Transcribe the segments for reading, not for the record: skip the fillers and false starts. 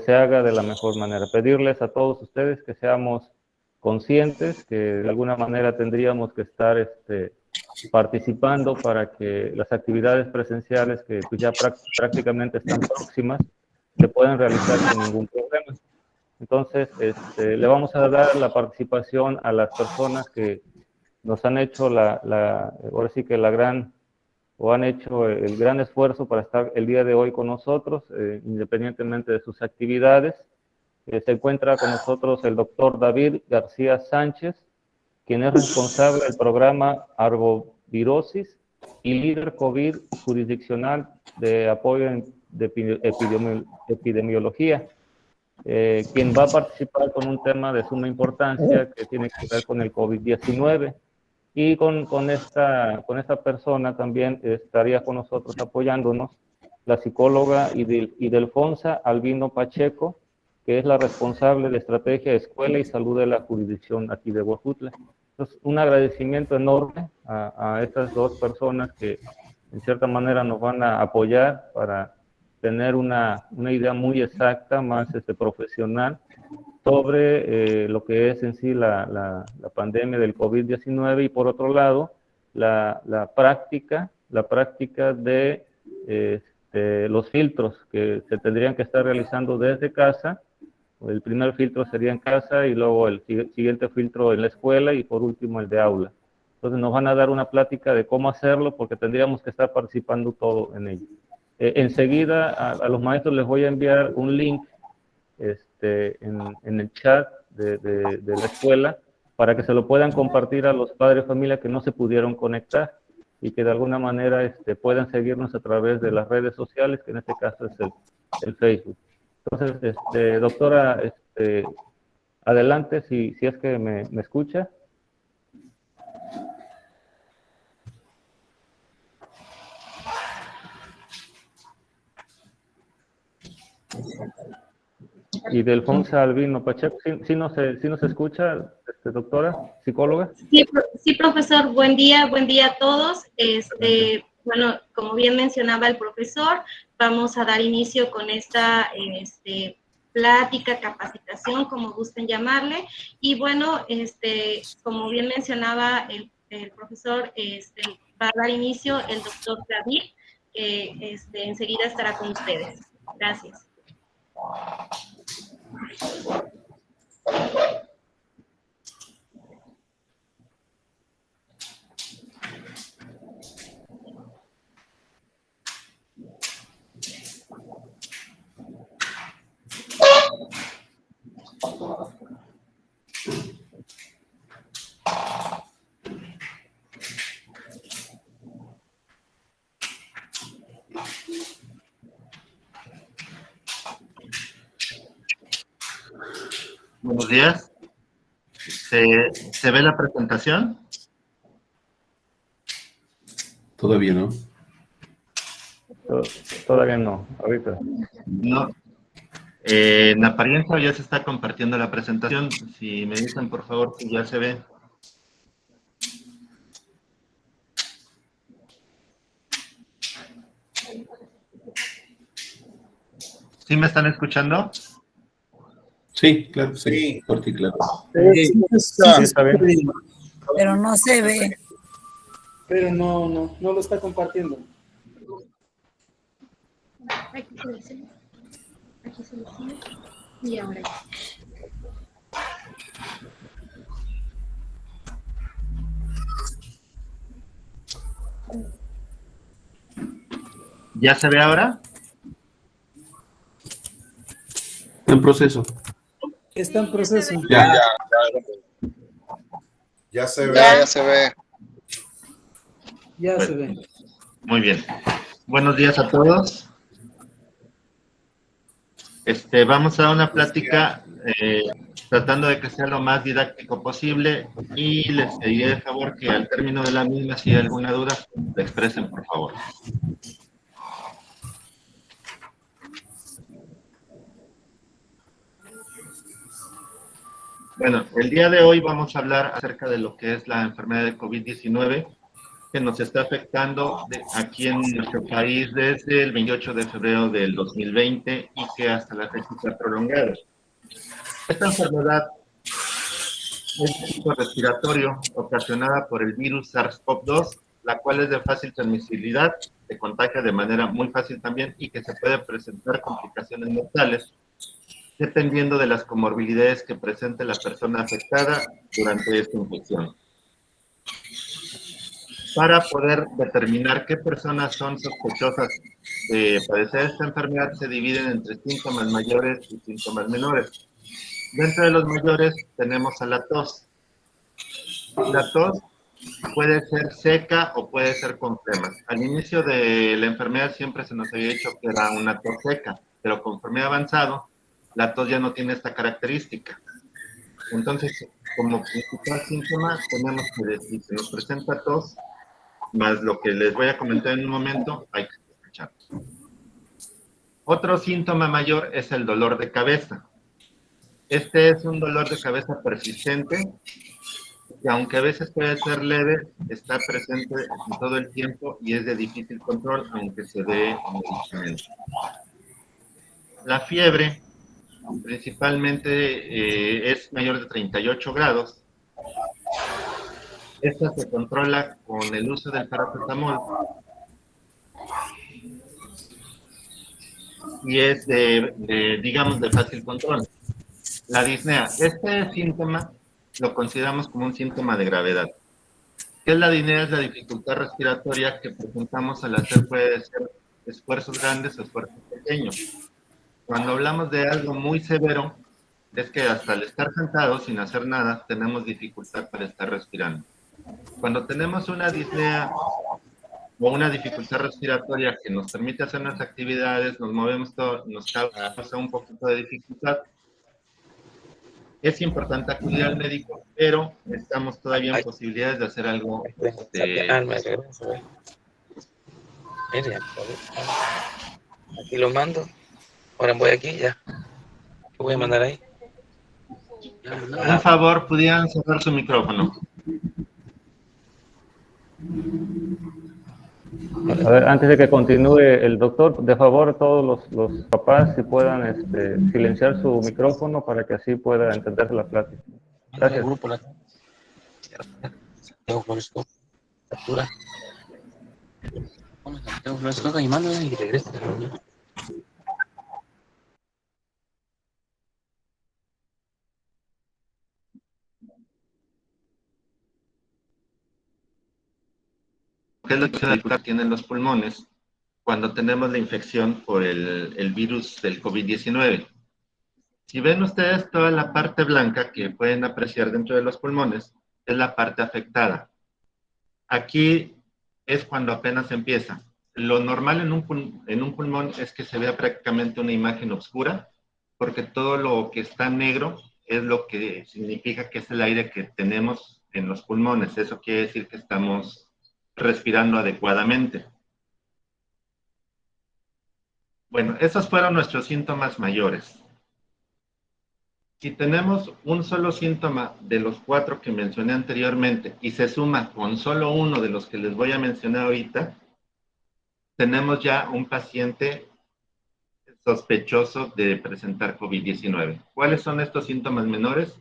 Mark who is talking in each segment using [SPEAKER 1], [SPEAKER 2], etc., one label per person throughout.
[SPEAKER 1] se haga de la mejor manera. Pedirles a todos ustedes que seamos conscientes, que de alguna manera tendríamos que estar participando para que las actividades presenciales que pues, ya prácticamente están próximas se puedan realizar sin ningún problema. Entonces, le vamos a dar la participación a las personas que nos han hecho ahora sí que han hecho el gran esfuerzo para estar el día de hoy con nosotros, independientemente de sus actividades. Se encuentra con nosotros el doctor David García Sánchez, quien es responsable del programa Arbovirosis y líder COVID jurisdiccional de apoyo de epidemiología, quien va a participar con un tema de suma importancia que tiene que ver con el COVID-19. Y con esta persona también estaría con nosotros apoyándonos la psicóloga Idelfonsa Albino Pacheco, que es la responsable de estrategia de escuela y salud de la jurisdicción aquí de Huejutla. Entonces, un agradecimiento enorme a estas dos personas que en cierta manera nos van a apoyar para tener una idea muy exacta, más profesional, sobre lo que es en sí la pandemia del COVID-19 y por otro lado la práctica de los filtros que se tendrían que estar realizando desde casa. El primer filtro sería en casa y luego el siguiente filtro en la escuela y por último el de aula. Entonces nos van a dar una plática de cómo hacerlo porque tendríamos que estar participando todo en ello. Enseguida a los maestros les voy a enviar un link en el chat de la escuela para que se lo puedan compartir a los padres de familia que no se pudieron conectar y que de alguna manera puedan seguirnos a través de las redes sociales, que en este caso es el Facebook. Entonces, doctora, adelante si es que me escucha. Y Delfonsa Albino Pacheco, ¿sí nos escucha, doctora, psicóloga?
[SPEAKER 2] Sí, profesor, buen día a todos. Bueno, como bien mencionaba el profesor, vamos a dar inicio con esta plática, capacitación, como gusten llamarle. Y bueno, como bien mencionaba el profesor, va a dar inicio el doctor David, que enseguida estará con ustedes. Gracias.
[SPEAKER 3] Buenos días. ¿Se ve la presentación?
[SPEAKER 4] Todavía no.
[SPEAKER 1] Todavía no, ahorita.
[SPEAKER 3] No. En apariencia ya se está compartiendo la presentación. Si me dicen, por favor, que ya se ve. ¿Sí me están escuchando?
[SPEAKER 4] Sí, claro, sí, fuerte y claro.
[SPEAKER 5] Sí,
[SPEAKER 1] está bien.
[SPEAKER 5] pero no se ve.
[SPEAKER 6] Pero no lo está compartiendo.
[SPEAKER 2] Aquí selecciona. Y ahora
[SPEAKER 3] ¿Ya se ve ahora?
[SPEAKER 4] Está en proceso.
[SPEAKER 6] Está en proceso.
[SPEAKER 7] Ya se ve.
[SPEAKER 2] Ya se ve.
[SPEAKER 6] Ya
[SPEAKER 3] Bueno,
[SPEAKER 6] se ve.
[SPEAKER 3] muy bien. Buenos días a todos. Vamos a dar una plática tratando de que sea lo más didáctico posible y les pediré de favor que al término de la misma, si hay alguna duda, la expresen, por favor. Bueno, el día de hoy vamos a hablar acerca de lo que es la enfermedad de COVID-19 que nos está afectando aquí en nuestro país desde el 28 de febrero del 2020 y que hasta la fecha está prolongada. Esta enfermedad es de tipo respiratorio ocasionada por el virus SARS-CoV-2, la cual es de fácil transmisibilidad, se contagia de manera muy fácil también y que se puede presentar complicaciones mortales dependiendo de las comorbilidades que presente la persona afectada durante esta infección. Para poder determinar qué personas son sospechosas de padecer esta enfermedad, se dividen entre síntomas mayores y síntomas menores. Dentro de los mayores tenemos a la tos. La tos puede ser seca o puede ser con flemas. Al inicio de la enfermedad siempre se nos había dicho que era una tos seca, pero conforme ha avanzado, la tos ya no tiene esta característica. Entonces, como principal síntoma, tenemos que decir, se nos presenta tos, más lo que les voy a comentar en un momento, hay que escuchar. Otro síntoma mayor es el dolor de cabeza. Este es un dolor de cabeza persistente, que aunque a veces puede ser leve, está presente en todo el tiempo y es de difícil control, aunque se dé medicamento. La fiebre, principalmente, es mayor de 38 grados. Esta se controla con el uso del paracetamol y es digamos, de fácil control. La disnea, este síntoma lo consideramos como un síntoma de gravedad. ¿Qué es la disnea? Es la dificultad respiratoria que presentamos al hacer, puede ser esfuerzos grandes o esfuerzos pequeños. Cuando hablamos de algo muy severo, es que hasta al estar sentados sin hacer nada, tenemos dificultad para estar respirando. Cuando tenemos una disnea o una dificultad respiratoria que nos permite hacer unas actividades, nos movemos todo, nos causa un poquito de dificultad, es importante acudir al médico, pero estamos todavía en posibilidades de hacer algo.
[SPEAKER 7] Aquí lo mando. Ahora voy aquí ya. ¿Qué voy a mandar ahí?
[SPEAKER 3] Por favor, ¿pudieran cerrar su micrófono?
[SPEAKER 1] A ver, antes de que continúe el doctor, de favor todos los papás si puedan silenciar su micrófono para que así pueda entenderse la plática. Gracias.
[SPEAKER 7] Santiago Flores Coca, captura. Santiago Flores Coca y mándala y regresa.
[SPEAKER 3] ¿Qué es lo que tienen los pulmones cuando tenemos la infección por el virus del COVID-19? Si ven ustedes toda la parte blanca que pueden apreciar dentro de los pulmones, es la parte afectada. Aquí es cuando apenas empieza. Lo normal en un pulmón es que se vea prácticamente una imagen oscura, porque todo lo que está negro es lo que significa que es el aire que tenemos en los pulmones. Eso quiere decir que estamos respirando adecuadamente. Bueno, esos fueron nuestros síntomas mayores. Si tenemos un solo síntoma de los 4 que mencioné anteriormente y se suma con solo uno de los que les voy a mencionar ahorita, tenemos ya un paciente sospechoso de presentar COVID-19. ¿Cuáles son estos síntomas menores?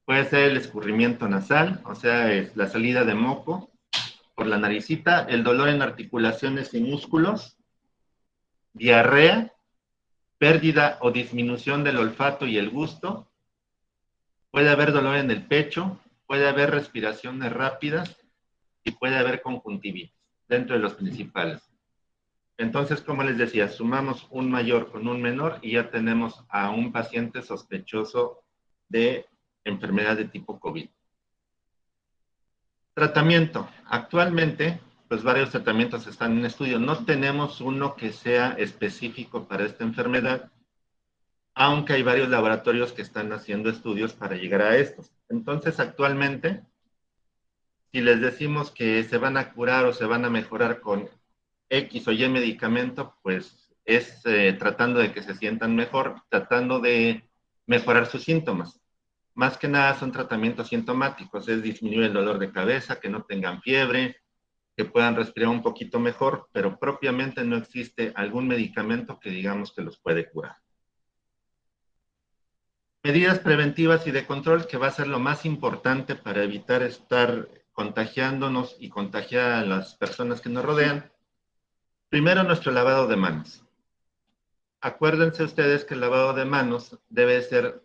[SPEAKER 3] Puede ser el escurrimiento nasal, o sea, es la salida de moco por la naricita, el dolor en articulaciones y músculos, diarrea, pérdida o disminución del olfato y el gusto, puede haber dolor en el pecho, puede haber respiraciones rápidas y puede haber conjuntivitis dentro de los principales. Entonces, como les decía, sumamos un mayor con un menor y ya tenemos a un paciente sospechoso de enfermedad de tipo COVID. Tratamiento. Actualmente, pues varios tratamientos están en estudio. No tenemos uno que sea específico para esta enfermedad, aunque hay varios laboratorios que están haciendo estudios para llegar a estos. Entonces, actualmente, si les decimos que se van a curar o se van a mejorar con X o Y medicamento, pues es tratando de que se sientan mejor, tratando de mejorar sus síntomas. Más que nada son tratamientos sintomáticos, es disminuir el dolor de cabeza, que no tengan fiebre, que puedan respirar un poquito mejor, pero propiamente no existe algún medicamento que digamos que los puede curar. Medidas preventivas y de control, que va a ser lo más importante para evitar estar contagiándonos y contagiar a las personas que nos rodean. Primero, nuestro lavado de manos. Acuérdense ustedes que el lavado de manos debe ser,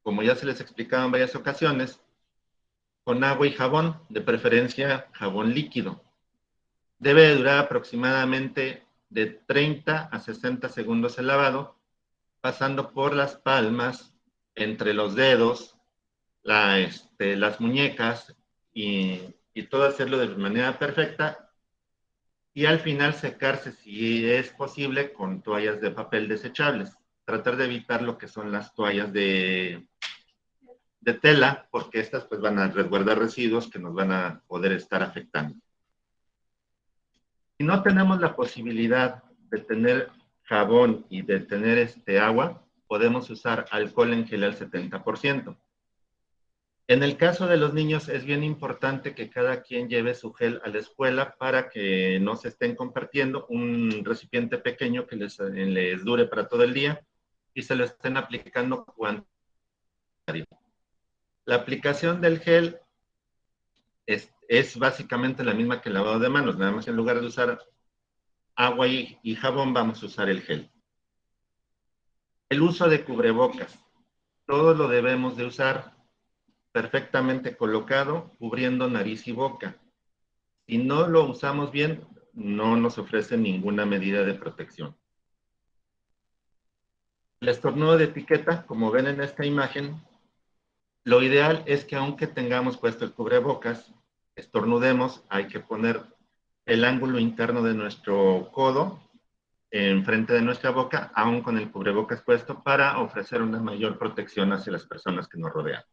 [SPEAKER 3] como ya se les explicaba en varias ocasiones, con agua y jabón, de preferencia jabón líquido. Debe durar aproximadamente de 30 a 60 segundos el lavado, pasando por las palmas, entre los dedos, las muñecas y todo hacerlo de manera perfecta, y al final secarse, si es posible, con toallas de papel desechables. Tratar de evitar lo que son las toallas de tela, porque estas pues van a resguardar residuos que nos van a poder estar afectando. Si no tenemos la posibilidad de tener jabón y de tener agua, podemos usar alcohol en gel al 70%. En el caso de los niños es bien importante que cada quien lleve su gel a la escuela para que no se estén compartiendo, un recipiente pequeño que les dure para todo el día y se lo estén aplicando cuando necesario. La aplicación del gel es básicamente la misma que el lavado de manos, nada más en lugar de usar agua y jabón vamos a usar el gel. El uso de cubrebocas, todo lo debemos de usar perfectamente colocado, cubriendo nariz y boca. Si no lo usamos bien, no nos ofrece ninguna medida de protección. El estornudo de etiqueta, como ven en esta imagen, lo ideal es que aunque tengamos puesto el cubrebocas, estornudemos, hay que poner el ángulo interno de nuestro codo enfrente de nuestra boca, aún con el cubrebocas puesto, para ofrecer una mayor protección hacia las personas que nos rodean.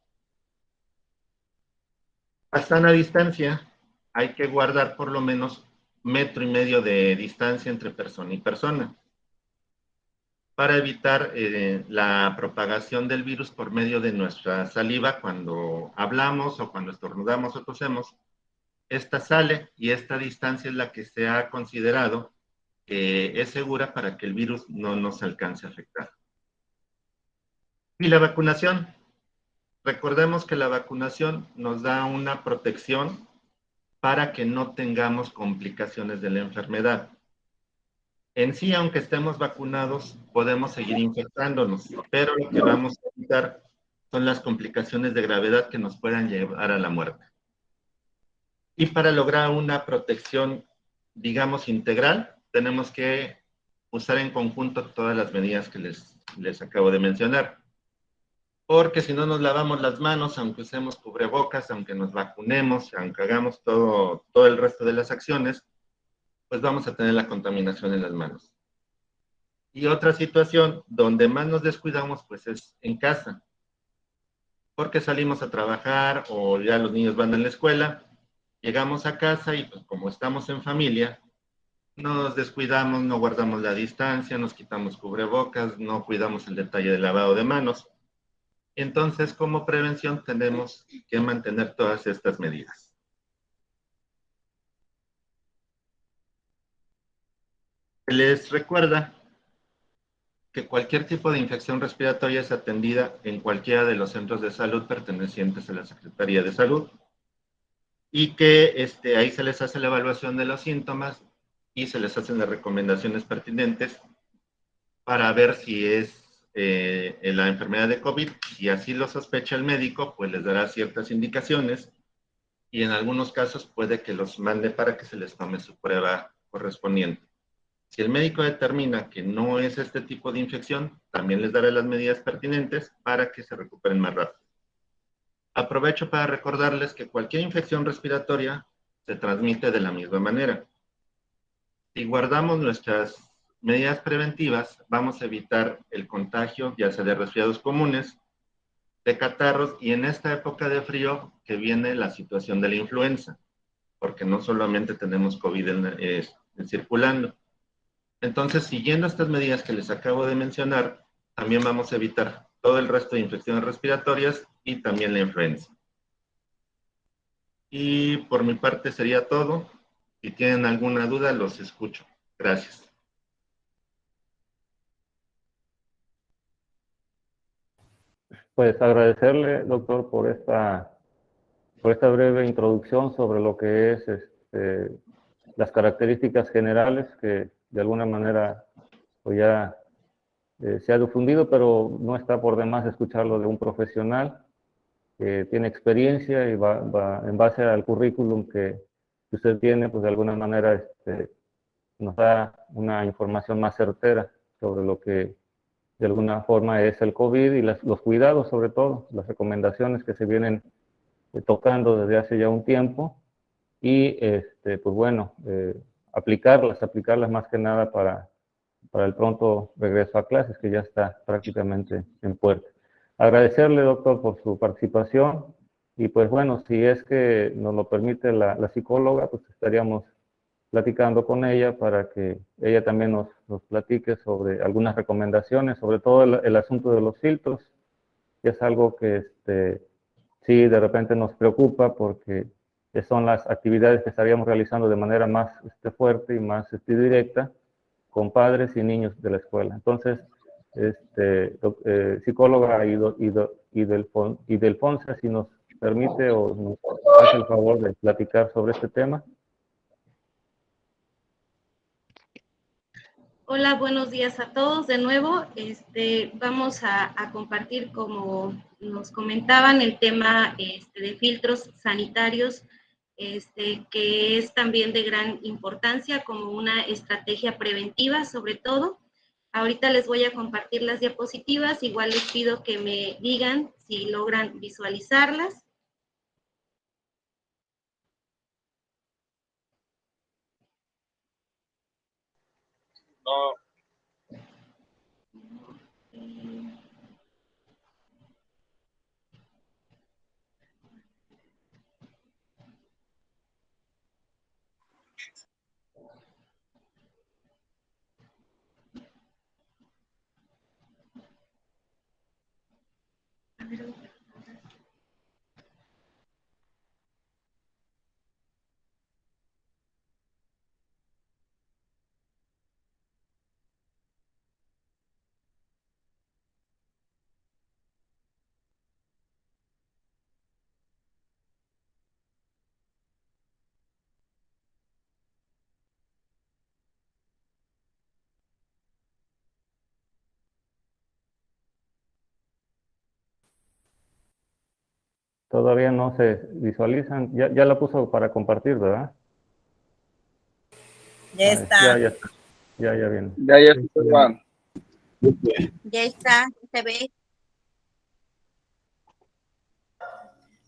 [SPEAKER 3] A sana distancia, hay que guardar por lo menos 1,5 metros de distancia entre persona y persona para evitar la propagación del virus por medio de nuestra saliva cuando hablamos o cuando estornudamos o tosemos. Esta sale y esta distancia es la que se ha considerado que es segura para que el virus no nos alcance a afectar. Y la vacunación. Recordemos que la vacunación nos da una protección para que no tengamos complicaciones de la enfermedad. En sí, aunque estemos vacunados, podemos seguir infectándonos, pero lo que vamos a evitar son las complicaciones de gravedad que nos puedan llevar a la muerte. Y para lograr una protección, digamos, integral, tenemos que usar en conjunto todas las medidas que les acabo de mencionar. Porque si no nos lavamos las manos, aunque usemos cubrebocas, aunque nos vacunemos, aunque hagamos todo el resto de las acciones, pues vamos a tener la contaminación en las manos. Y otra situación donde más nos descuidamos, pues es en casa. Porque salimos a trabajar o ya los niños van a la escuela, llegamos a casa y pues como estamos en familia, nos descuidamos, no guardamos la distancia, nos quitamos cubrebocas, no cuidamos el detalle del lavado de manos. Entonces, como prevención, tenemos que mantener todas estas medidas. Les recuerda que cualquier tipo de infección respiratoria es atendida en cualquiera de los centros de salud pertenecientes a la Secretaría de Salud y que ahí se les hace la evaluación de los síntomas y se les hacen las recomendaciones pertinentes para ver si es la enfermedad de COVID. Si así lo sospecha el médico, pues les dará ciertas indicaciones y en algunos casos puede que los mande para que se les tome su prueba correspondiente. Si el médico determina que no es este tipo de infección, también les dará las medidas pertinentes para que se recuperen más rápido. Aprovecho para recordarles que cualquier infección respiratoria se transmite de la misma manera. Si guardamos nuestras medidas preventivas, vamos a evitar el contagio, ya sea de resfriados comunes, de catarros, y en esta época de frío que viene la situación de la influenza, porque no solamente tenemos COVID circulando. Entonces, siguiendo estas medidas que les acabo de mencionar, también vamos a evitar todo el resto de infecciones respiratorias y también la influenza. Y por mi parte sería todo. Si tienen alguna duda, los escucho. Gracias.
[SPEAKER 1] Pues agradecerle, doctor, por esta breve introducción sobre lo que es las características generales que de alguna manera pues ya se ha difundido, pero no está por demás escucharlo de un profesional que tiene experiencia y va en base al currículum que usted tiene, pues de alguna manera nos da una información más certera sobre lo que de alguna forma es el COVID y los cuidados, sobre todo, las recomendaciones que se vienen tocando desde hace ya un tiempo y, pues bueno, aplicarlas más que nada para el pronto regreso a clases, que ya está prácticamente en puerta. Agradecerle, doctor, por su participación y pues bueno, si es que nos lo permite la psicóloga, pues estaríamos platicando con ella para que ella también nos platique sobre algunas recomendaciones, sobre todo el asunto de los filtros, que es algo que sí de repente nos preocupa porque son las actividades que estaríamos realizando de manera más fuerte y más directa con padres y niños de la escuela. Entonces, psicóloga Idelfonsa, si nos permite o nos hace el favor de platicar sobre este tema.
[SPEAKER 2] Hola, buenos días a todos de nuevo. Vamos a compartir, como nos comentaban, el tema de filtros sanitarios, que es también de gran importancia como una estrategia preventiva, sobre todo. Ahorita les voy a compartir las diapositivas, igual les pido que me digan si logran visualizarlas.
[SPEAKER 7] No.
[SPEAKER 1] Todavía no se visualizan. Ya la puso para compartir, ¿verdad?
[SPEAKER 5] Ya está.
[SPEAKER 1] Ya viene.
[SPEAKER 8] Ya está.
[SPEAKER 5] Ya está, se ve.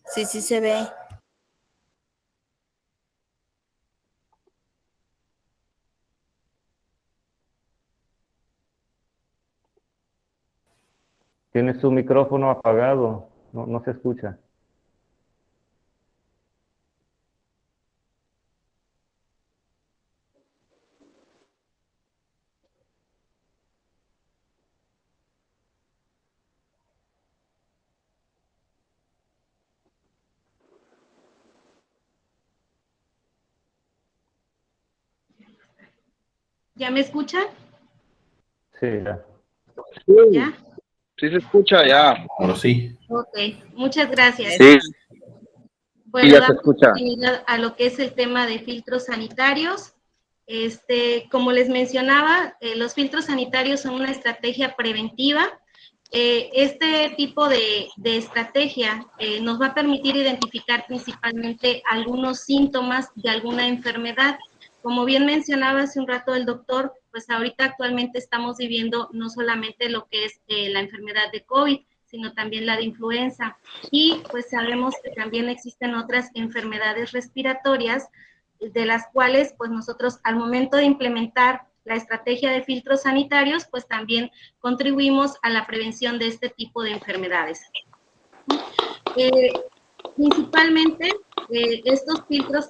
[SPEAKER 5] Sí, sí se ve.
[SPEAKER 1] Tiene su micrófono apagado, no se escucha.
[SPEAKER 2] ¿Ya me escuchan?
[SPEAKER 1] Sí, ya.
[SPEAKER 2] ¿Ya?
[SPEAKER 8] Sí se escucha ya.
[SPEAKER 4] Ahora sí.
[SPEAKER 2] Ok, muchas gracias.
[SPEAKER 8] Sí.
[SPEAKER 2] Bueno,
[SPEAKER 8] ya se
[SPEAKER 2] damos
[SPEAKER 8] escucha.
[SPEAKER 2] continuidad a lo que es el tema de filtros sanitarios. Como les mencionaba, los filtros sanitarios son una estrategia preventiva. Este tipo de estrategia nos va a permitir identificar principalmente algunos síntomas de alguna enfermedad. Como bien mencionaba hace un rato el doctor, pues ahorita actualmente estamos viviendo no solamente lo que es la enfermedad de COVID, sino también la de influenza. Y pues sabemos que también existen otras enfermedades respiratorias, de las cuales pues nosotros al momento de implementar la estrategia de filtros sanitarios, pues también contribuimos a la prevención de este tipo de enfermedades. Principalmente, estos filtros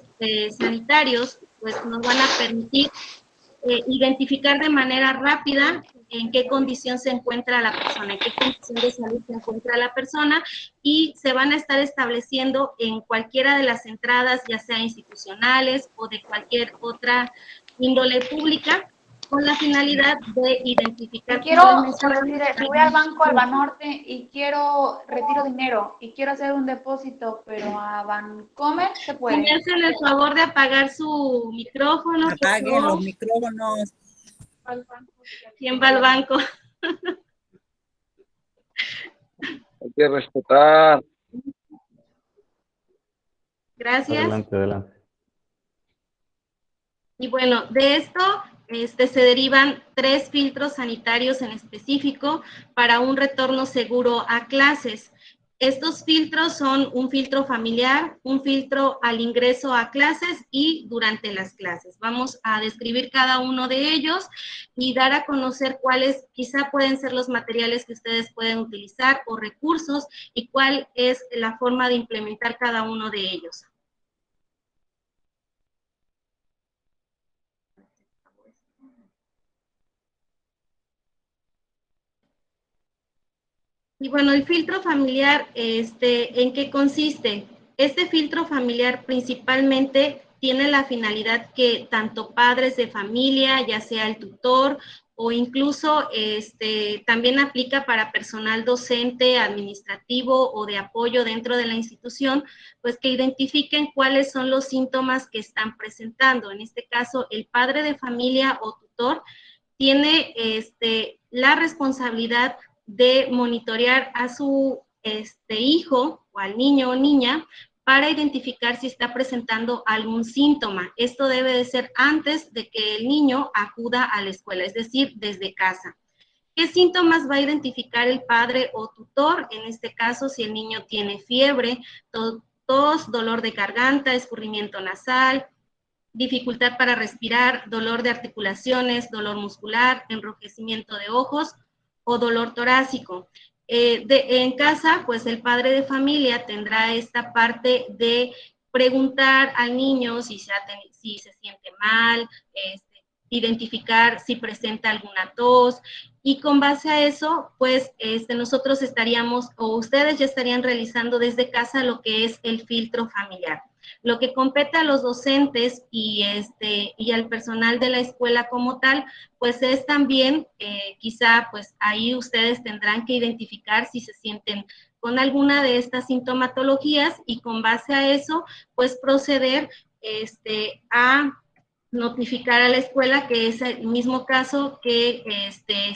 [SPEAKER 2] sanitarios pues nos van a permitir identificar de manera rápida en qué condición se encuentra la persona, en qué condición de salud se encuentra la persona, y se van a estar estableciendo en cualquiera de las entradas, ya sea institucionales o de cualquier otra índole pública, con la finalidad de identificar.
[SPEAKER 9] Quiero, por decir, si voy al banco, al Banorte, y quiero, retiro dinero, y quiero hacer un depósito, pero a Bancomer se puede.
[SPEAKER 2] Me hacen el favor de apagar su micrófono.
[SPEAKER 5] Apaguen los micrófonos.
[SPEAKER 2] ¿Quién va al banco?
[SPEAKER 8] Hay que respetar.
[SPEAKER 2] Gracias.
[SPEAKER 1] Adelante, adelante.
[SPEAKER 2] Y bueno, de esto se derivan 3 filtros sanitarios en específico para un retorno seguro a clases. Estos filtros son un filtro familiar, un filtro al ingreso a clases y durante las clases. Vamos a describir cada uno de ellos y dar a conocer cuáles quizá pueden ser los materiales que ustedes pueden utilizar o recursos y cuál es la forma de implementar cada uno de ellos. Y bueno, el filtro familiar, ¿en qué consiste? Este filtro familiar principalmente tiene la finalidad que tanto padres de familia, ya sea el tutor, o incluso también aplica para personal docente, administrativo o de apoyo dentro de la institución, pues que identifiquen cuáles son los síntomas que están presentando. En este caso, el padre de familia o tutor tiene la responsabilidad de monitorear a su hijo o al niño o niña para identificar si está presentando algún síntoma. Esto debe de ser antes de que el niño acuda a la escuela, es decir, desde casa. ¿Qué síntomas va a identificar el padre o tutor? En este caso, si el niño tiene fiebre, tos, dolor de garganta, escurrimiento nasal, dificultad para respirar, dolor de articulaciones, dolor muscular, enrojecimiento de ojos o dolor torácico. En casa, pues el padre de familia tendrá esta parte de preguntar al niño si se siente mal, identificar si presenta alguna tos, y con base a eso, pues nosotros estaríamos, o ustedes ya estarían realizando desde casa lo que es el filtro familiar. Lo que compete a los docentes y al personal de la escuela como tal, pues es también, quizá, pues ahí ustedes tendrán que identificar si se sienten con alguna de estas sintomatologías y con base a eso, pues proceder a notificar a la escuela que es el mismo caso que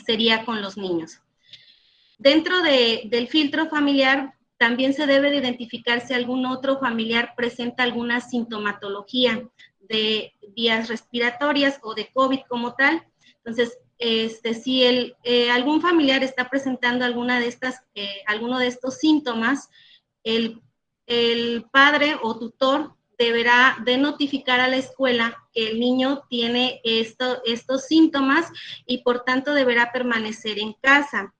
[SPEAKER 2] sería con los niños. Dentro del filtro familiar, también se debe de identificar si algún otro familiar presenta alguna sintomatología de vías respiratorias o de COVID como tal. Entonces, si algún familiar está presentando alguno de estos síntomas, el padre o tutor deberá de notificar a la escuela que el niño tiene estos síntomas y por tanto deberá permanecer en casa.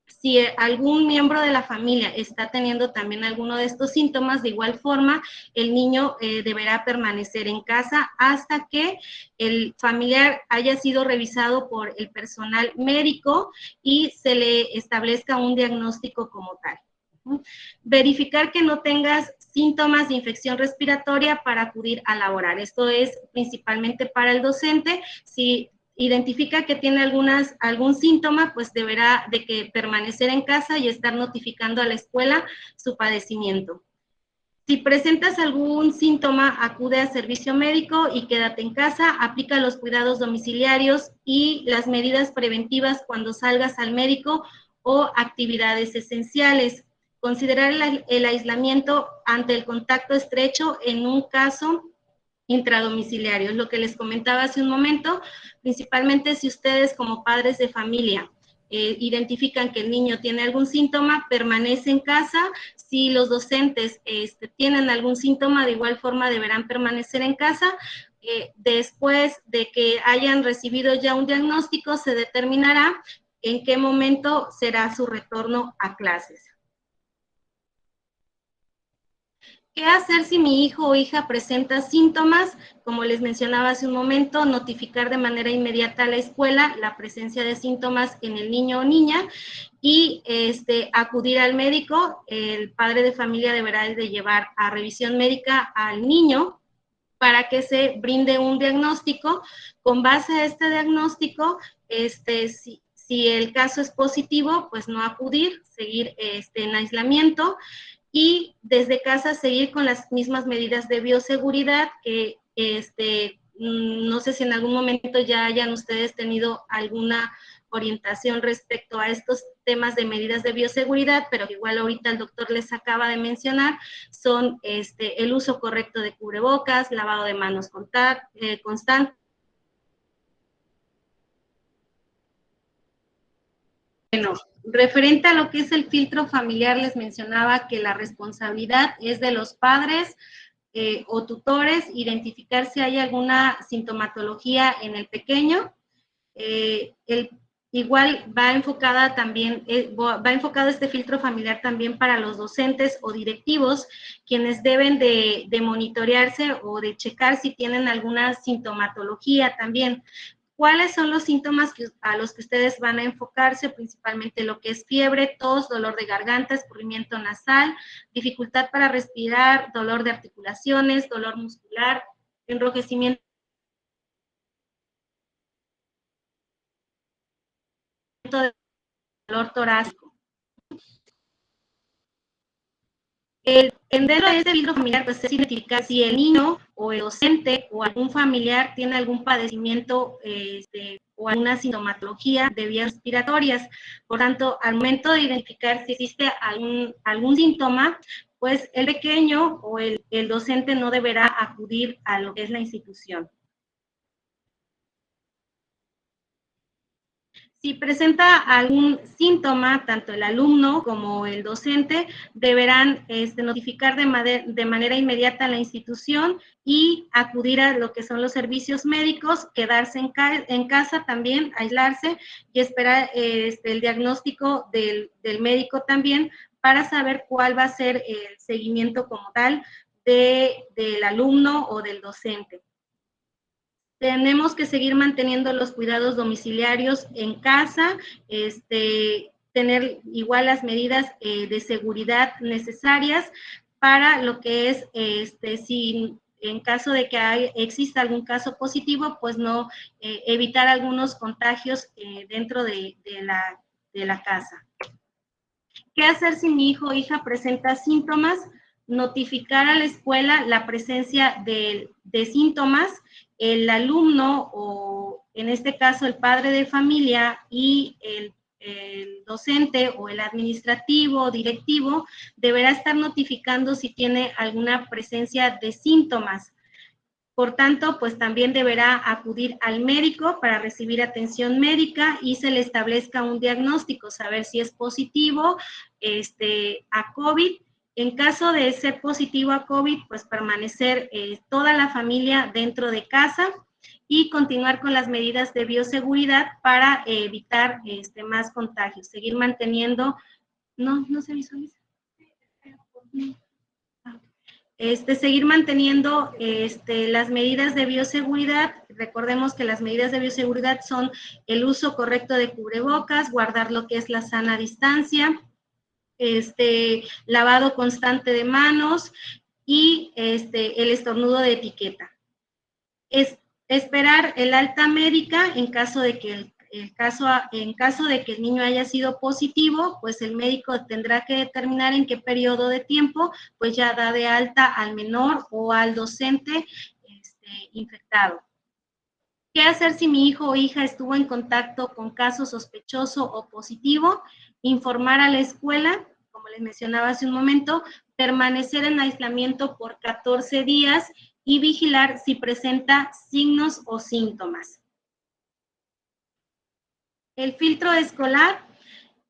[SPEAKER 2] Si algún miembro de la familia está teniendo también alguno de estos síntomas, de igual forma, el niño deberá permanecer en casa hasta que el familiar haya sido revisado por el personal médico y se le establezca un diagnóstico como tal. Verificar que no tengas síntomas de infección respiratoria para acudir a laborar. Esto es principalmente para el docente. Si identifica que tiene algún síntoma, pues deberá de que permanecer en casa y estar notificando a la escuela su padecimiento. Si presentas algún síntoma, acude a servicio médico y quédate en casa, aplica los cuidados domiciliarios y las medidas preventivas cuando salgas al médico o actividades esenciales. Considerar el aislamiento ante el contacto estrecho en un caso intradomiciliario. Es lo que les comentaba hace un momento, principalmente si ustedes como padres de familia identifican que el niño tiene algún síntoma, permanece en casa. Si los docentes tienen algún síntoma, de igual forma deberán permanecer en casa. Después de que hayan recibido ya un diagnóstico, se determinará en qué momento será su retorno a clases. ¿Qué hacer si mi hijo o hija presenta síntomas? Como les mencionaba hace un momento, notificar de manera inmediata a la escuela la presencia de síntomas en el niño o niña y acudir al médico. El padre de familia deberá de llevar a revisión médica al niño para que se brinde un diagnóstico. Con base a este diagnóstico, si el caso es positivo, pues no acudir, seguir en aislamiento, y desde casa seguir con las mismas medidas de bioseguridad que no sé si en algún momento ya hayan ustedes tenido alguna orientación respecto a estos temas de medidas de bioseguridad, pero igual ahorita el doctor les acaba de mencionar, son el uso correcto de cubrebocas, lavado de manos constante. Bueno, referente a lo que es el filtro familiar, les mencionaba que la responsabilidad es de los padres o tutores, identificar si hay alguna sintomatología en el pequeño. Igual va enfocado este filtro familiar también para los docentes o directivos, quienes deben de monitorearse o de checar si tienen alguna sintomatología también. ¿Cuáles son los síntomas a los que ustedes van a enfocarse? Principalmente lo que es fiebre, tos, dolor de garganta, escurrimiento nasal, dificultad para respirar, dolor de articulaciones, dolor muscular, enrojecimiento de dolor torácico. Dentro de este filtro familiar, pues es identificar si el niño o el docente o algún familiar tiene algún padecimiento o alguna sintomatología de vías respiratorias. Por tanto, al momento de identificar si existe algún síntoma, pues el pequeño o el docente no deberá acudir a lo que es la institución. Si presenta algún síntoma, tanto el alumno como el docente deberán notificar de manera inmediata a la institución y acudir a lo que son los servicios médicos, quedarse en casa también, aislarse y esperar el diagnóstico del médico también para saber cuál va a ser el seguimiento como tal del alumno o del docente. Tenemos que seguir manteniendo los cuidados domiciliarios en casa, tener igual las medidas de seguridad necesarias para lo que es, si en caso de que exista algún caso positivo, pues no evitar algunos contagios dentro de la casa. ¿Qué hacer si mi hijo o hija presenta síntomas? Notificar a la escuela la presencia de síntomas. El alumno o en este caso el padre de familia y el docente o el administrativo o directivo deberá estar notificando si tiene alguna presencia de síntomas. Por tanto, pues también deberá acudir al médico para recibir atención médica y se le establezca un diagnóstico, saber si es positivo a COVID. En caso de ser positivo a COVID, pues permanecer toda la familia dentro de casa y continuar con las medidas de bioseguridad para evitar más contagios. Seguir manteniendo, no se visualiza. Seguir manteniendo las medidas de bioseguridad. Recordemos que las medidas de bioseguridad son el uso correcto de cubrebocas, guardar lo que es la sana distancia, lavado constante de manos y el estornudo de etiqueta. Esperar el alta médica en caso de que en caso de que el niño haya sido positivo, pues el médico tendrá que determinar en qué periodo de tiempo, pues ya da de alta al menor o al docente infectado. ¿Qué hacer si mi hijo o hija estuvo en contacto con caso sospechoso o positivo? Informar a la escuela, como les mencionaba hace un momento, permanecer en aislamiento por 14 días y vigilar si presenta signos o síntomas. El filtro escolar,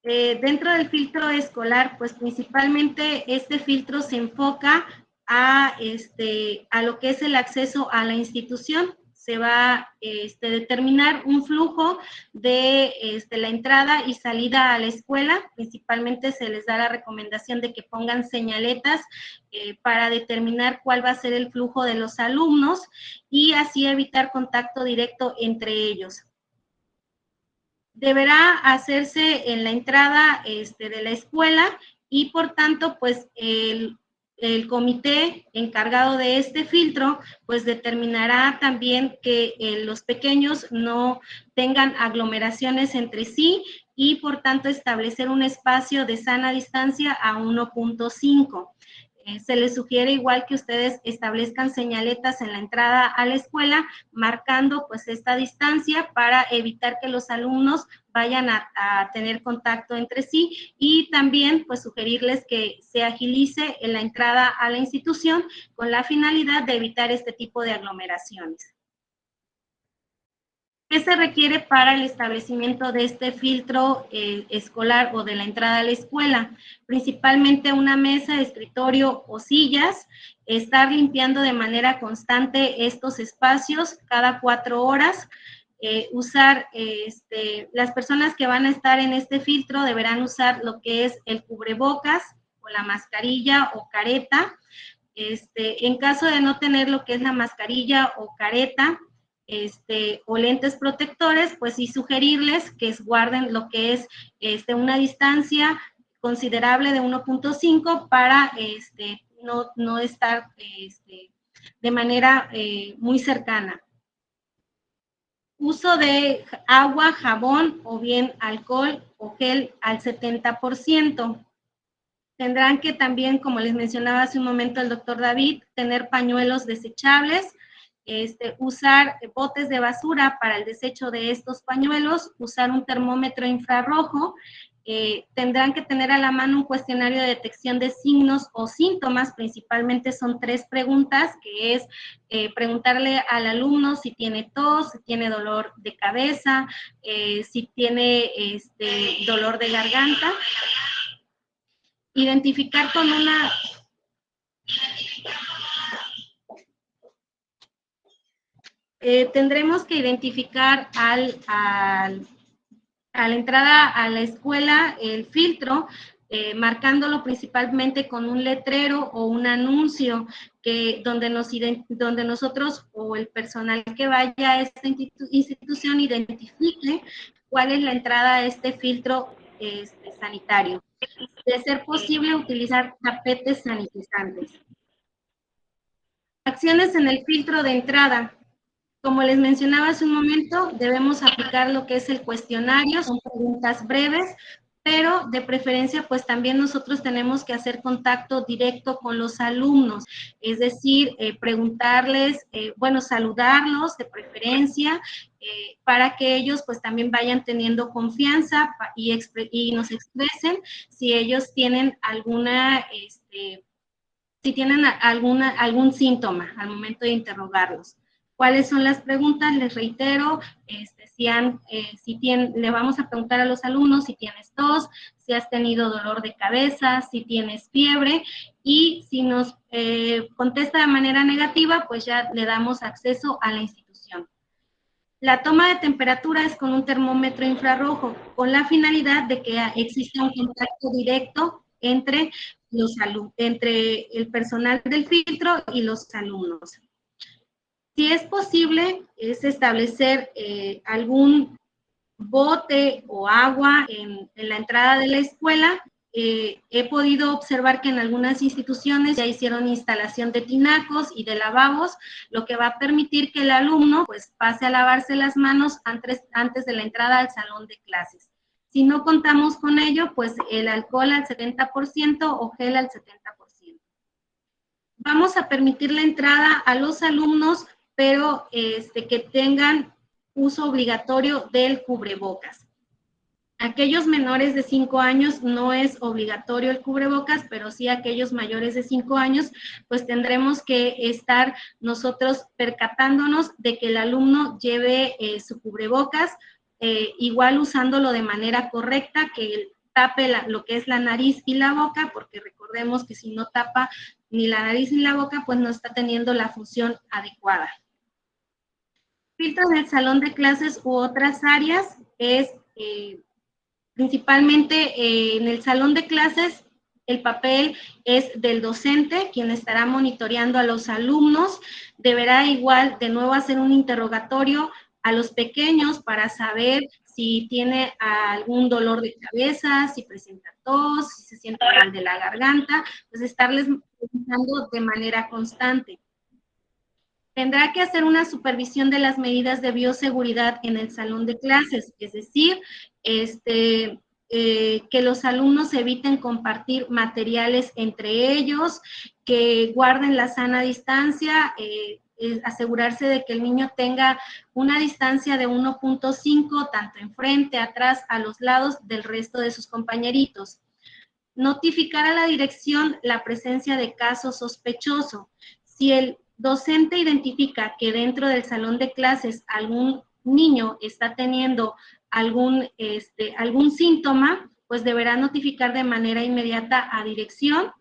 [SPEAKER 2] dentro del filtro escolar, pues principalmente este filtro se enfoca a lo que es el acceso a la institución. se va a determinar un flujo de la entrada y salida a la escuela. Principalmente se les da la recomendación de que pongan señaletas para determinar cuál va a ser el flujo de los alumnos y así evitar contacto directo entre ellos. Deberá hacerse en la entrada de la escuela y por tanto, pues el comité encargado de este filtro, pues determinará también que los pequeños no tengan aglomeraciones entre sí y por tanto establecer un espacio de sana distancia a 1.5. Se les sugiere igual que ustedes establezcan señaletas en la entrada a la escuela, marcando pues esta distancia para evitar que los alumnos vayan a tener contacto entre sí y también pues sugerirles que se agilice en la entrada a la institución con la finalidad de evitar este tipo de aglomeraciones. ¿Qué se requiere para el establecimiento de este filtro escolar o de la entrada a la escuela? Principalmente una mesa, escritorio o sillas, estar limpiando de manera constante estos espacios cada 4 horas, usar, las personas que van a estar en este filtro deberán usar lo que es el cubrebocas o la mascarilla o careta. En caso de no tener lo que es la mascarilla o careta, o lentes protectores, pues sí sugerirles que guarden lo que es una distancia considerable de 1.5 para no estar de manera muy cercana. Uso de agua, jabón o bien alcohol o gel al 70%. Tendrán que también, como les mencionaba hace un momento el doctor David, tener pañuelos desechables, usar botes de basura para el desecho de estos pañuelos, usar un termómetro infrarrojo, tendrán que tener a la mano un cuestionario de detección de signos o síntomas, principalmente son 3 preguntas, que es preguntarle al alumno si tiene tos, si tiene dolor de cabeza, si tiene dolor de garganta. Identificar con una... tendremos que identificar a la entrada a la escuela el filtro, marcándolo principalmente con un letrero o un anuncio donde nosotros o el personal que vaya a esta institución identifique cuál es la entrada a este filtro sanitario. De ser posible, utilizar tapetes sanitizantes. Acciones en el filtro de entrada. Como les mencionaba hace un momento, debemos aplicar lo que es el cuestionario, son preguntas breves, pero de preferencia, pues también nosotros tenemos que hacer contacto directo con los alumnos, es decir, preguntarles, saludarlos de preferencia, para que ellos pues también vayan teniendo confianza y nos expresen si ellos tienen algún síntoma al momento de interrogarlos. ¿Cuáles son las preguntas? Les reitero, le vamos a preguntar a los alumnos si tienes tos, si has tenido dolor de cabeza, si tienes fiebre, y si nos contesta de manera negativa, pues ya le damos acceso a la institución. La toma de temperatura es con un termómetro infrarrojo, con la finalidad de que exista un contacto directo entre el personal del filtro y los alumnos. Si es posible, es establecer algún bote o agua en la entrada de la escuela. He podido observar que en algunas instituciones ya hicieron instalación de tinacos y de lavabos, lo que va a permitir que el alumno pues pase a lavarse las manos antes de la entrada al salón de clases. Si no contamos con ello, pues el alcohol al 70% o gel al 70%. Vamos a permitir la entrada a los alumnos, pero que tengan uso obligatorio del cubrebocas. Aquellos menores de 5 años no es obligatorio el cubrebocas, pero sí aquellos mayores de 5 años, pues tendremos que estar nosotros percatándonos de que el alumno lleve su cubrebocas, igual usándolo de manera correcta, que tape lo que es la nariz y la boca, porque recordemos que si no tapa ni la nariz ni la boca, pues no está teniendo la función adecuada. Filtro en el salón de clases u otras áreas es principalmente en el salón de clases. El papel es del docente, quien estará monitoreando a los alumnos. Deberá igual de nuevo hacer un interrogatorio a los pequeños para saber si tiene algún dolor de cabeza, si presenta tos, si se siente mal de la garganta, pues estarles preguntando de manera constante. Tendrá que hacer una supervisión de las medidas de bioseguridad en el salón de clases, es decir, que los alumnos eviten compartir materiales entre ellos, que guarden la sana distancia, asegurarse de que el niño tenga una distancia de 1.5, tanto enfrente, atrás, a los lados del resto de sus compañeritos. Notificar a la dirección la presencia de caso sospechoso. Si el docente identifica que dentro del salón de clases algún niño está teniendo algún síntoma, pues deberá notificar de manera inmediata a dirección.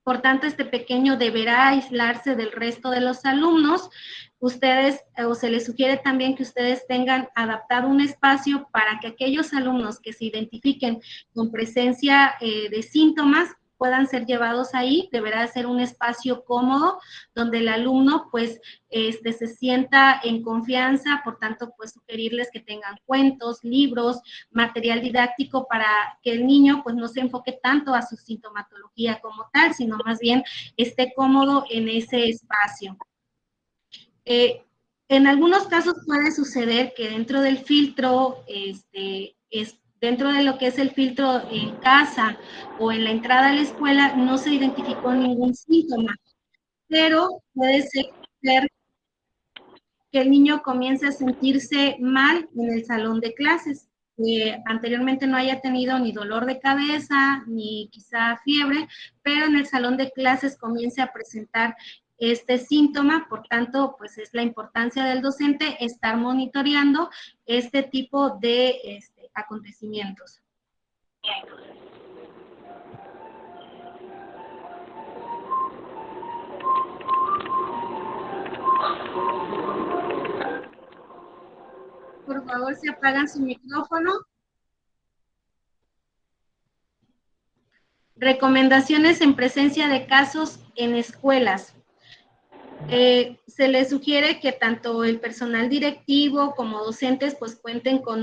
[SPEAKER 2] Por tanto, este pequeño deberá aislarse del resto de los alumnos. Ustedes, o se les sugiere también que ustedes tengan adaptado un espacio para que aquellos alumnos que se identifiquen con presencia de síntomas puedan ser llevados ahí. Deberá ser un espacio cómodo donde el alumno pues se sienta en confianza. Por tanto, pues sugerirles que tengan cuentos, libros, material didáctico para que el niño pues no se enfoque tanto a su sintomatología como tal, sino más bien esté cómodo en ese espacio. En algunos casos puede suceder que dentro del filtro, dentro de lo que es el filtro en casa o en la entrada a la escuela, no se identificó ningún síntoma, pero puede ser que el niño comience a sentirse mal en el salón de clases. Anteriormente no haya tenido ni dolor de cabeza, ni quizá fiebre, pero en el salón de clases comience a presentar este síntoma. Por tanto, pues es la importancia del docente estar monitoreando este tipo de acontecimientos. Por favor, se apagan su micrófono. Recomendaciones en presencia de casos en escuelas. Se les sugiere que tanto el personal directivo como docentes pues cuenten con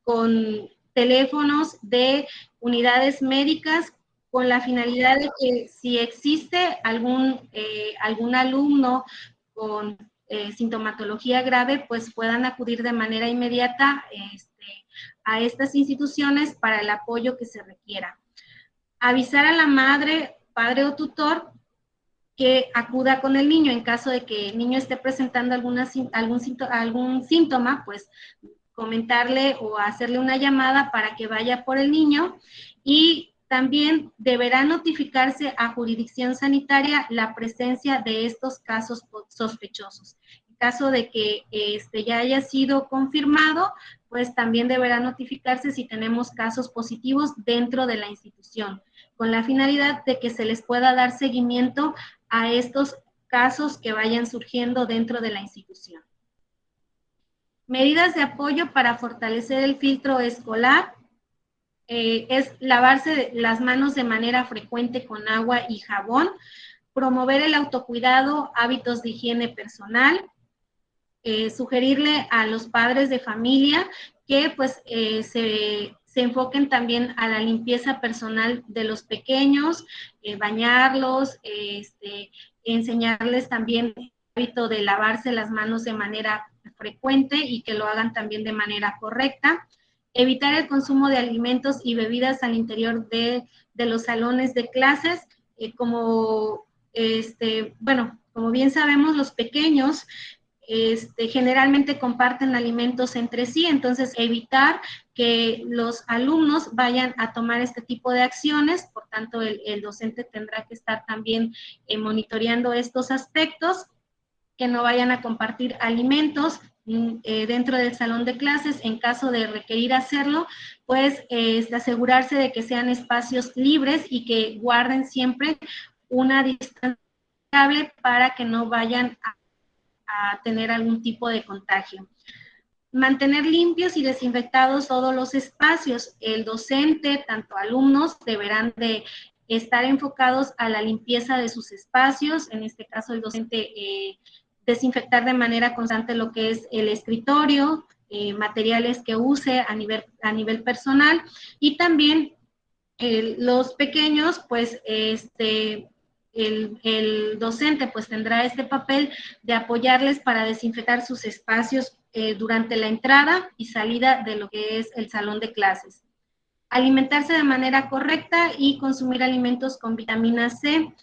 [SPEAKER 2] con teléfonos de unidades médicas con la finalidad de que si existe algún alumno con sintomatología grave, pues puedan acudir de manera inmediata a estas instituciones para el apoyo que se requiera. Avisar a la madre, padre o tutor que acuda con el niño en caso de que el niño esté presentando algún síntoma, pues comentarle o hacerle una llamada para que vaya por el niño. Y también deberá notificarse a jurisdicción sanitaria la presencia de estos casos sospechosos. En caso de que ya haya sido confirmado, pues también deberá notificarse si tenemos casos positivos dentro de la institución, con la finalidad de que se les pueda dar seguimiento a estos casos que vayan surgiendo dentro de la institución. Medidas de apoyo para fortalecer el filtro escolar. Es lavarse las manos de manera frecuente con agua y jabón, promover el autocuidado, hábitos de higiene personal, sugerirle a los padres de familia que pues se enfoquen también a la limpieza personal de los pequeños, bañarlos, enseñarles también el hábito de lavarse las manos de manera frecuente y que lo hagan también de manera correcta. Evitar el consumo de alimentos y bebidas al interior de los salones de clases, como bien sabemos, los pequeños generalmente comparten alimentos entre sí, entonces evitar que los alumnos vayan a tomar este tipo de acciones. Por tanto, el docente tendrá que estar también monitoreando estos aspectos, que no vayan a compartir alimentos dentro del salón de clases. En caso de requerir hacerlo, pues asegurarse de que sean espacios libres y que guarden siempre una distancia para que no vayan a a tener algún tipo de contagio. Mantener limpios y desinfectados todos los espacios. El docente, tanto alumnos, deberán de estar enfocados a la limpieza de sus espacios. En este caso, el docente desinfectar de manera constante lo que es el escritorio, materiales que use a nivel personal, y también los pequeños, pues, el docente pues tendrá este papel de apoyarles para desinfectar sus espacios durante la entrada y salida de lo que es el salón de clases. Alimentarse de manera correcta y consumir alimentos con vitamina C.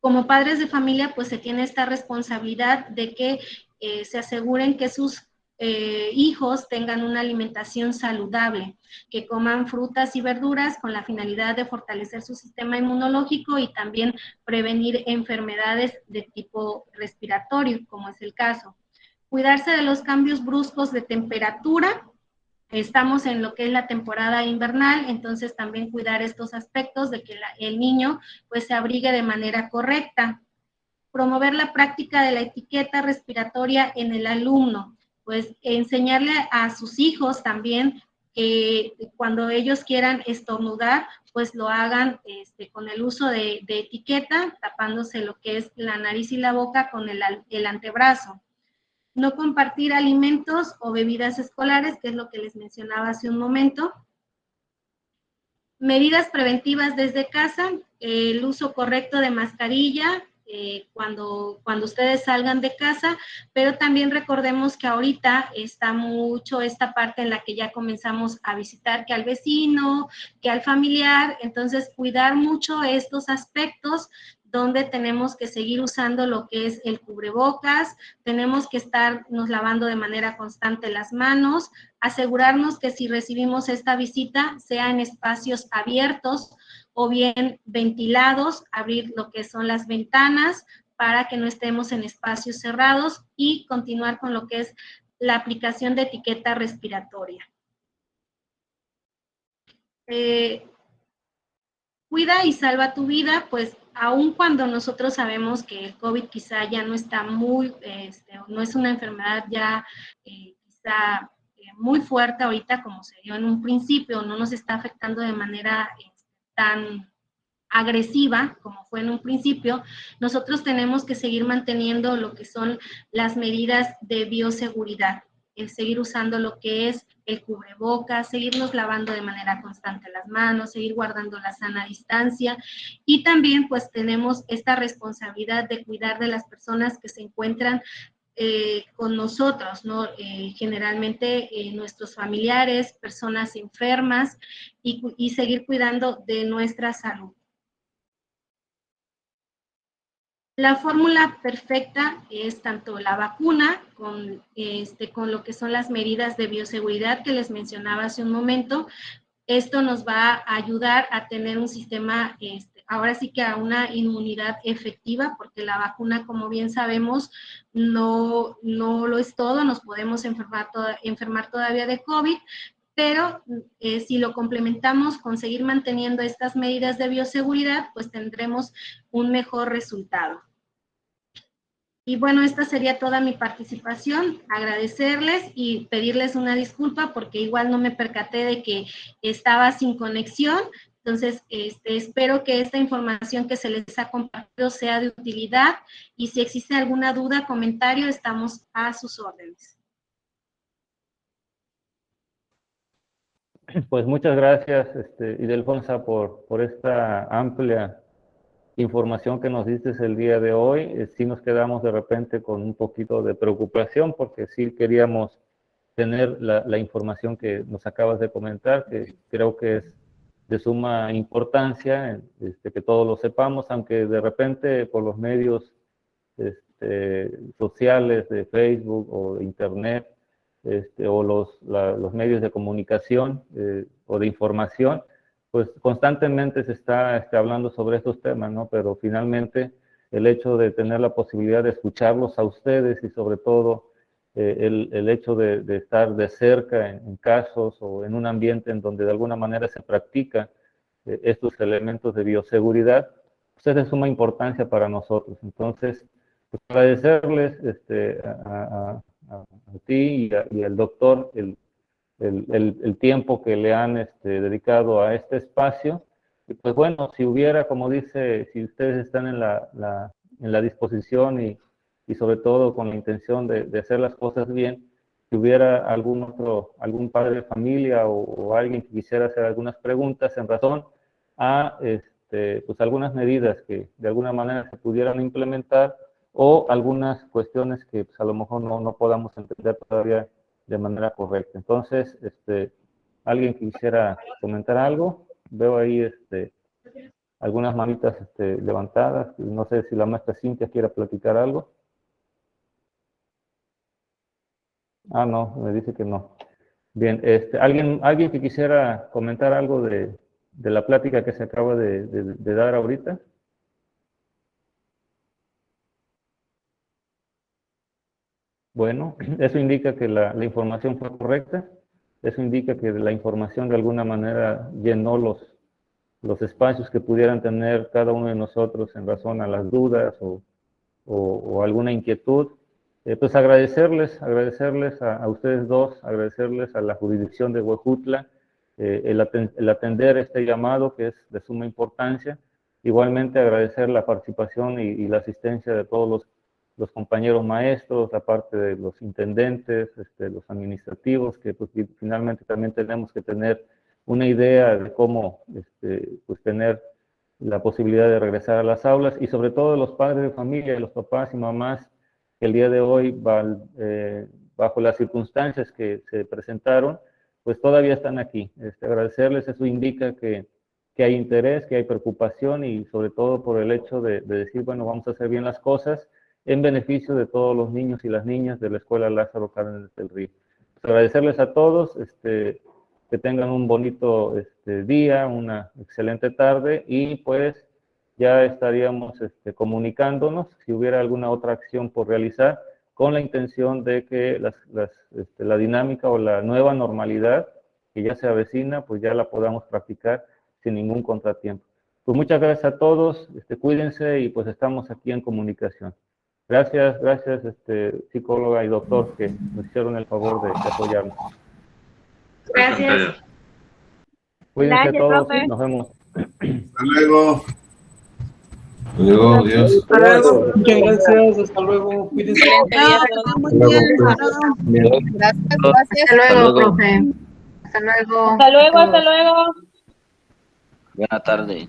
[SPEAKER 2] Como padres de familia, pues se tiene esta responsabilidad de que se aseguren que sus hijos tengan una alimentación saludable, que coman frutas y verduras con la finalidad de fortalecer su sistema inmunológico y también prevenir enfermedades de tipo respiratorio, como es el caso. Cuidarse de los cambios bruscos de temperatura. Estamos en lo que es la temporada invernal, entonces también cuidar estos aspectos de que el niño pues se abrigue de manera correcta. Promover la práctica de la etiqueta respiratoria en el alumno, pues enseñarle a sus hijos también que cuando ellos quieran estornudar, pues lo hagan con el uso de etiqueta, tapándose lo que es la nariz y la boca con el antebrazo. No compartir alimentos o bebidas escolares, que es lo que les mencionaba hace un momento. Medidas preventivas desde casa, el uso correcto de mascarilla cuando ustedes salgan de casa, pero también recordemos que ahorita está mucho esta parte en la que ya comenzamos a visitar que al vecino, que al familiar, entonces cuidar mucho estos aspectos donde tenemos que seguir usando lo que es el cubrebocas, tenemos que estarnos lavando de manera constante las manos, asegurarnos que si recibimos esta visita sea en espacios abiertos o bien ventilados, abrir lo que son las ventanas para que no estemos en espacios cerrados y continuar con lo que es la aplicación de etiqueta respiratoria. Cuida y salva tu vida, pues aun cuando nosotros sabemos que el COVID quizá ya no está no es una enfermedad ya quizá muy fuerte ahorita como se dio en un principio, no nos está afectando de manera tan agresiva como fue en un principio, nosotros tenemos que seguir manteniendo lo que son las medidas de bioseguridad, seguir usando lo que es el cubrebocas, seguirnos lavando de manera constante las manos, seguir guardando la sana distancia y también pues tenemos esta responsabilidad de cuidar de las personas que se encuentran con nosotros, ¿no? Generalmente nuestros familiares, personas enfermas y seguir cuidando de nuestra salud. La fórmula perfecta es tanto la vacuna con lo que son las medidas de bioseguridad que les mencionaba hace un momento. Esto nos va a ayudar a tener un sistema, ahora sí que a una inmunidad efectiva, porque la vacuna, como bien sabemos, no lo es todo, nos podemos enfermar todavía de COVID, pero si lo complementamos con seguir manteniendo estas medidas de bioseguridad, pues tendremos un mejor resultado. Y bueno, esta sería toda mi participación, agradecerles y pedirles una disculpa porque igual no me percaté de que estaba sin conexión, entonces espero que esta información que se les ha compartido sea de utilidad y si existe alguna duda, comentario, estamos a sus órdenes.
[SPEAKER 1] Pues muchas gracias, Ildefonsa, por esta amplia información que nos diste el día de hoy. Sí nos quedamos de repente con un poquito de preocupación porque sí queríamos tener la información que nos acabas de comentar, que creo que es de suma importancia, que todos lo sepamos, aunque de repente por los medios sociales de Facebook o de Internet, o los medios de comunicación o de información, pues constantemente se está hablando sobre estos temas, ¿no? Pero finalmente el hecho de tener la posibilidad de escucharlos a ustedes y sobre todo el hecho de estar de cerca en casos o en un ambiente en donde de alguna manera se practica estos elementos de bioseguridad, pues es de suma importancia para nosotros. Entonces, pues agradecerles a ti y al doctor el tiempo que le han dedicado a este espacio. Y pues bueno, si hubiera, como dice, si ustedes están en la disposición y sobre todo con la intención de hacer las cosas bien, si hubiera algún padre de familia o alguien que quisiera hacer algunas preguntas en razón a pues algunas medidas que de alguna manera se pudieran implementar o algunas cuestiones que pues, a lo mejor no podamos entender todavía de manera correcta. Entonces, alguien que quisiera comentar algo, veo ahí algunas manitas levantadas, no sé si la maestra Cintia quiera platicar algo. Ah, no, me dice que no. Bien, ¿alguien que quisiera comentar algo de la plática que se acaba de dar ahorita? Bueno, eso indica que la información fue correcta, eso indica que la información de alguna manera llenó los espacios que pudieran tener cada uno de nosotros en razón a las dudas o alguna inquietud. Pues agradecerles a ustedes dos, agradecerles a la jurisdicción de Huejutla, el atender este llamado que es de suma importancia. Igualmente agradecer la participación y la asistencia de todos los compañeros maestros, aparte de los intendentes, los administrativos, que pues, finalmente también tenemos que tener una idea de cómo pues, tener la posibilidad de regresar a las aulas, y sobre todo de los padres de familia, los papás y mamás, que el día de hoy, bajo las circunstancias que se presentaron, pues todavía están aquí. Agradecerles, eso indica que hay interés, que hay preocupación, y sobre todo por el hecho de decir, bueno, vamos a hacer bien las cosas, en beneficio de todos los niños y las niñas de la Escuela Lázaro Cárdenas del Río. Pues agradecerles a todos, que tengan un bonito día, una excelente tarde, y pues ya estaríamos comunicándonos si hubiera alguna otra acción por realizar, con la intención de que la dinámica o la nueva normalidad que ya se avecina, pues ya la podamos practicar sin ningún contratiempo. Pues muchas gracias a todos, cuídense y pues estamos aquí en comunicación. Gracias, psicóloga y doctor, que nos hicieron el favor de apoyarnos.
[SPEAKER 2] Gracias.
[SPEAKER 1] Cuídense
[SPEAKER 10] Gracias,
[SPEAKER 1] todos,
[SPEAKER 10] profe.
[SPEAKER 1] nos vemos.
[SPEAKER 4] Hasta luego. Hasta luego, adiós.
[SPEAKER 6] Hasta luego. Muchas gracias, hasta luego. Cuídense.
[SPEAKER 5] Muy bien, hasta luego. Gracias.
[SPEAKER 9] Hasta luego, profe. Hasta luego.
[SPEAKER 10] Hasta luego, hasta luego.
[SPEAKER 8] Buena tarde.